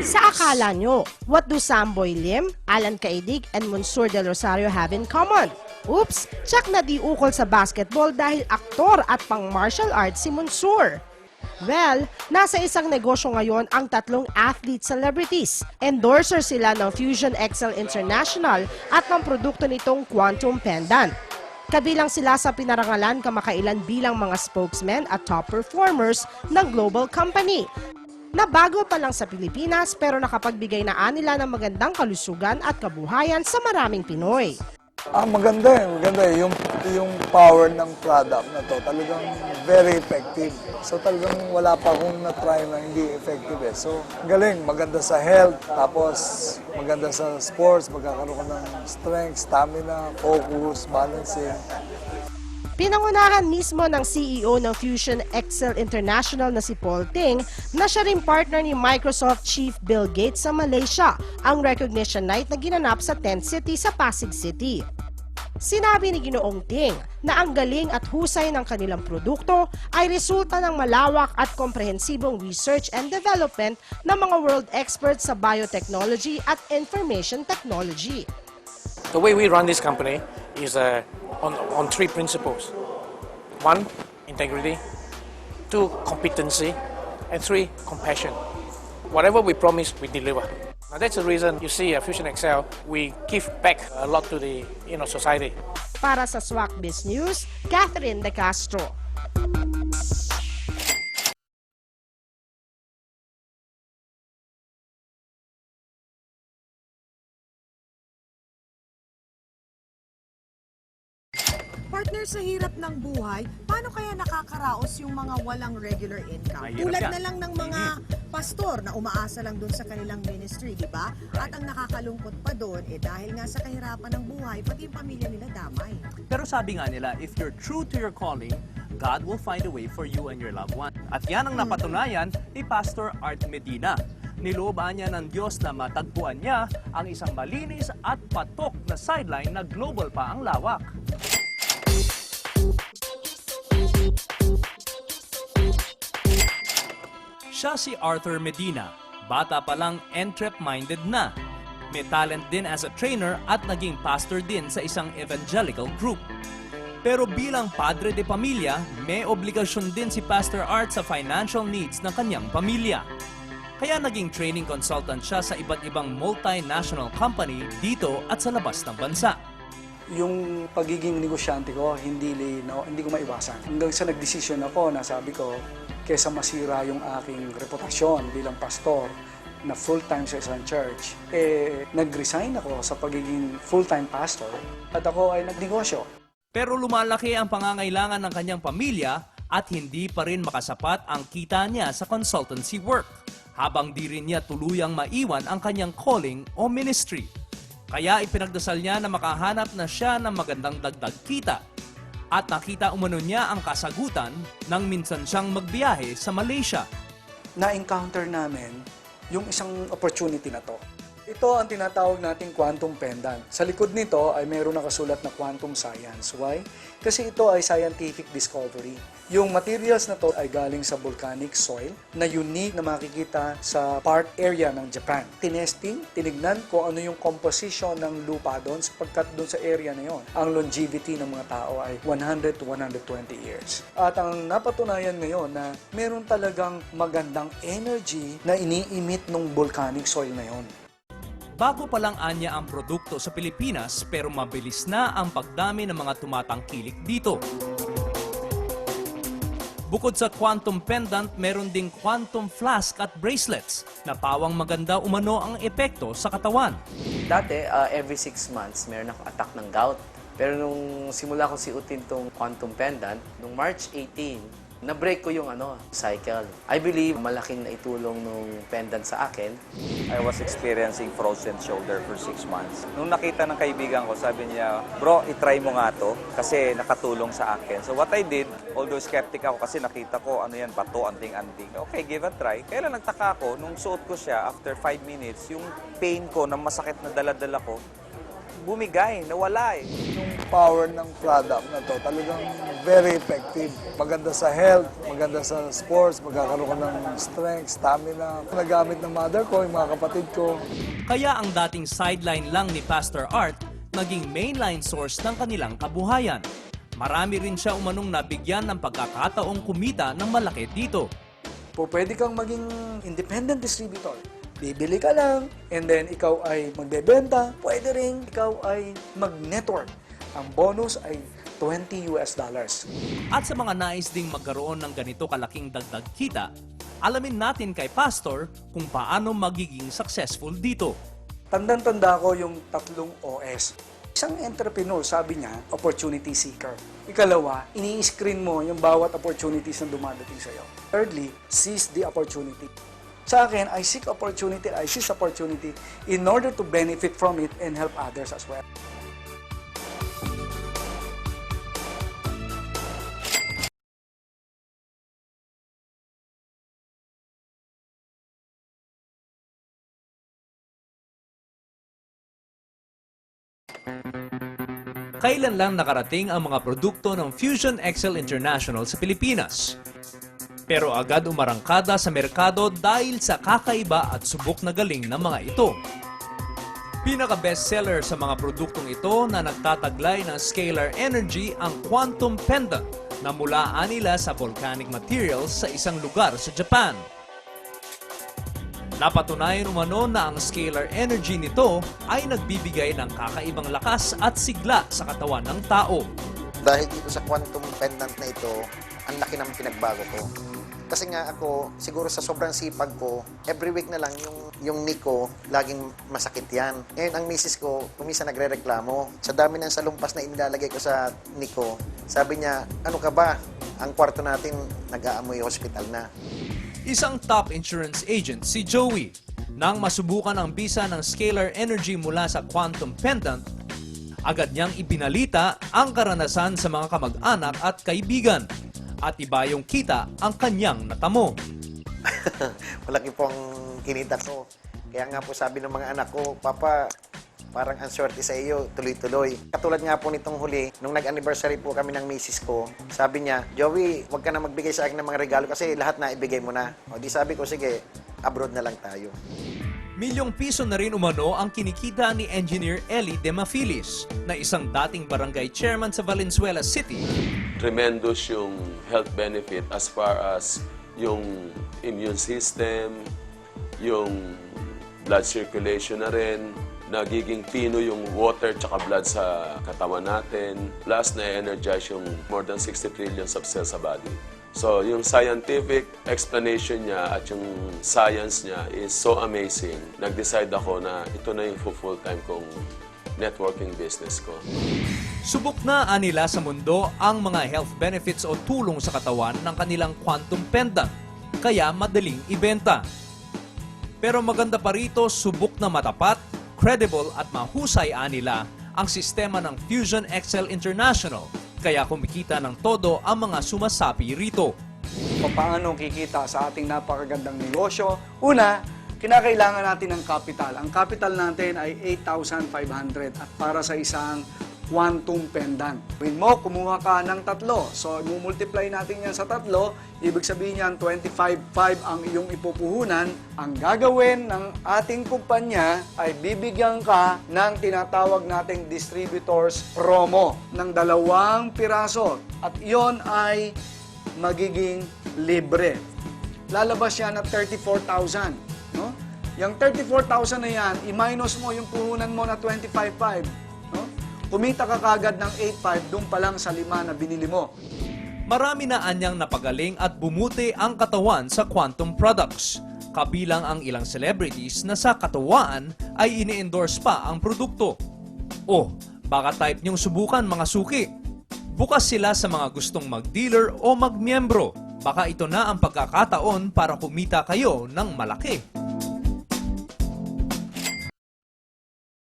Sa akala nyo, what do Samboy Lim, Alan Caedig, and Monsur Del Rosario have in common? Oops, tsak na di ukol sa basketball dahil aktor at pang martial arts si Monsur. Well, nasa isang negosyo ngayon ang tatlong athlete celebrities. Endorser sila ng Fusion Excel International at ng produkto nitong Quantum Pendant. Kabilang sila sa pinarangalan kamakailan bilang mga spokesmen at top performers ng global company. Na bago pa lang sa Pilipinas pero nakapagbigay na nila ng magandang kalusugan at kabuhayan sa maraming Pinoy. Maganda eh. Yung power ng product na to talagang very effective. So talagang wala pa akong na-try na hindi effective eh. So galing, maganda sa health, tapos maganda sa sports, magkakaroon ka ng strength, stamina, focus, balancing. Pinangunahan mismo ng CEO ng Fusion Excel International na si Paul Ting na siya rin partner ni Microsoft Chief Bill Gates sa Malaysia ang recognition night na ginanap sa Tent City sa Pasig City. Sinabi ni Ginoong Ting na ang galing at husay ng kanilang produkto ay resulta ng malawak at komprehensibong research and development ng mga world experts sa biotechnology at information technology. The way we run this company is on three principles. One, integrity. Two, competency. And three, compassion. Whatever we promise, we deliver. Now that's the reason you see Fusion Excel, we give back a lot to the society. Para sa Swak Biz News, Catherine De Castro. Partner, sa hirap ng buhay, paano kaya nakakaraos yung mga walang regular income? Tulad na lang ng mga pastor na umaasa lang dun sa kanilang ministry, di ba? At ang nakakalungkot pa doon, dahil nga sa kahirapan ng buhay, pati yung pamilya nila damay. Pero sabi nga nila, if you're true to your calling, God will find a way for you and your loved one. At yan ang napatunayan ni Pastor Art Medina. Nilooban niya ng Diyos na matagpuan niya ang isang malinis at patok na sideline na global pa ang lawak. Siya si Arthur Medina. Bata pa lang entrep-minded na. May talent din as a trainer at naging pastor din sa isang evangelical group. Pero bilang padre de pamilya, may obligasyon din si Pastor Art sa financial needs ng kanyang pamilya. Kaya naging training consultant siya sa iba't ibang multinational company dito at sa labas ng bansa. Yung pagiging negosyante ko, hindi ko maiwasan. Hanggang sa nagdesisyon ako, nasabi ko, kesa masira yung aking reputasyon bilang pastor na full-time sa isang church, nag-resign ako sa pagiging full-time pastor at ako ay nagnegosyo. Pero lumalaki ang pangangailangan ng kanyang pamilya at hindi pa rin makasapat ang kita niya sa consultancy work, habang di rin niya tuluyang maiwan ang kanyang calling o ministry. Kaya ipinagdasal niya na makahanap na siya ng magandang dagdag kita. At nakita umano niya ang kasagutan nang minsan siyang magbiyahe sa Malaysia. Na-encounter namin yung isang opportunity na to. Ito ang tinatawag nating quantum pendant. Sa likod nito ay mayroon nakasulat na quantum science. Why? Kasi ito ay scientific discovery. Yung materials na to ay galing sa volcanic soil na unique na makikita sa part area ng Japan. Tinesting, tinignan kung ano yung composition ng lupa doon sapagkat doon sa area na yon. Ang longevity ng mga tao ay 100 to 120 years. At ang napatunayan ngayon na meron talagang magandang energy na ini-emit ng volcanic soil na yon. Bago pa lang anya ang produkto sa Pilipinas pero mabilis na ang pagdami ng mga tumatangkilik dito. Bukod sa quantum pendant, meron ding quantum flask at bracelets na pawang maganda umano ang epekto sa katawan. Dati, every 6 months, meron ako attack ng gout. Pero nung simula ko siutin tong quantum pendant, nung March 18, na-break ko yung cycle. I believe malaking naitulong nung pendant sa akin. I was experiencing frozen shoulder for 6 months. Nung nakita ng kaibigan ko, sabi niya, bro, itry mo nga to kasi nakatulong sa akin. So what I did, although skeptic ako kasi nakita ko, ano yan, bato, anting-anting. Okay, give a try. Kaya lang nagtaka ko, nung suot ko siya, after 5 minutes, yung pain ko na masakit na dala-dala ko, bumigay, nawala eh. Yung power ng product na to talagang very effective. Maganda sa health, maganda sa sports, magkakaroon ka ng strength, stamina. Nagamit ng mother ko, yung mga kapatid ko. Kaya ang dating sideline lang ni Pastor Art naging mainline source ng kanilang kabuhayan. Marami rin siya umanong nabigyan ng pagkakataong kumita ng malaki dito. Pwede kang maging independent distributor. Bibili ka lang, and then ikaw ay magbebenta. Pwede rin ikaw ay mag-network. Ang bonus ay $20. At sa mga nais ding magkaroon ng ganito kalaking dagdag kita, alamin natin kay Pastor kung paano magiging successful dito. Tandang-tanda ko yung 3 OS. Isang entrepreneur, sabi niya, opportunity seeker. Ikalawa, ini-screen mo yung bawat opportunities na dumadating sa'yo. Thirdly, seize the opportunity. Sa akin, I seek opportunity, I seize opportunity in order to benefit from it and help others as well. Kailan lang nakarating ang mga produkto ng Fusion Excel International sa Pilipinas. Pero agad umarangkada sa merkado dahil sa kakaiba at subok na galing ng mga ito. Pinaka-bestseller sa mga produktong ito na nagtataglay ng scalar energy ang quantum pendant na mulaan nila sa volcanic materials sa isang lugar sa Japan. Napatunayan umano na ang scalar energy nito ay nagbibigay ng kakaibang lakas at sigla sa katawan ng tao. Dahil dito sa quantum pendant na ito, ang laki ng pinagbago ko. Kasi nga ako, siguro sa sobrang sipag ko, every week na lang yung knee ko, laging masakit yan. Ngayon, ang misis ko, kumisa nagre-reklamo. Sa dami ng salumpas na inilalagay ko sa knee ko, sabi niya, ano ka ba? Ang kwarto natin, nag-aamoy hospital na. Isang top insurance agent si Joey. Nang masubukan ang bisa ng scalar energy mula sa quantum pendant, agad niyang ibinalita ang karanasan sa mga kamag-anak at kaibigan. At iba yung kita ang kanyang natamo. Malaki po ang kinita ko. Kaya nga po sabi ng mga anak ko, Papa, parang ang swerte sa iyo, tuloy-tuloy. Katulad nga po nitong huli, nung nag-anniversary po kami ng misis ko, sabi niya, Joey, huwag ka na magbigay sa akin ng mga regalo kasi lahat na ibigay mo na. O di sabi ko, sige, abroad na lang tayo. Milyong piso na rin umano ang kinikita ni Engineer Eli Demafilis na isang dating barangay chairman sa Valenzuela City. Tremendous yung health benefit as far as yung immune system, yung blood circulation na rin, nagiging pino yung water tsaka blood sa katawan natin, plus na-energize yung more than 60 trillion of cells sa body. So, yung scientific explanation niya at yung science niya is so amazing. Nag-decide ako na ito na yung full-time kong networking business ko. Subok na nila sa mundo ang mga health benefits o tulong sa katawan ng kanilang quantum pendant, kaya madaling ibenta. Pero maganda pa rito, subok na matapat, credible at mahusay nila ang sistema ng Fusion Excel International, kaya kumikita ng todo ang mga sumasapi rito. Paano kikita sa ating napakagandang negosyo? Una, kinakailangan natin ng capital. Ang capital natin ay 8,500 at para sa isang quantum pendant. Gawin mo, kumuha ka ng 3. So, multiply natin yan sa 3. Ibig sabihin yan, 25,500 ang iyong ipupuhunan. Ang gagawin ng ating kumpanya ay bibigyan ka ng tinatawag nating distributors promo ng 2 piraso. At iyon ay magiging libre. Lalabas yan at 34,000. No? Yung 34,000 na yan, i-minus mo yung puhunan mo na 25,500. No? Kumita ka kagad ng 8,500 doon pa lang sa 5 na binili mo. Marami na anyang napagaling at bumuti ang katawan sa quantum products. Kabilang ang ilang celebrities na sa katawaan ay ini-endorse pa ang produkto. O, baka type niyong subukan mga suki. Bukas sila sa mga gustong mag-dealer o mag-miyembro. Baka ito na ang pagkakataon para kumita kayo ng malaki.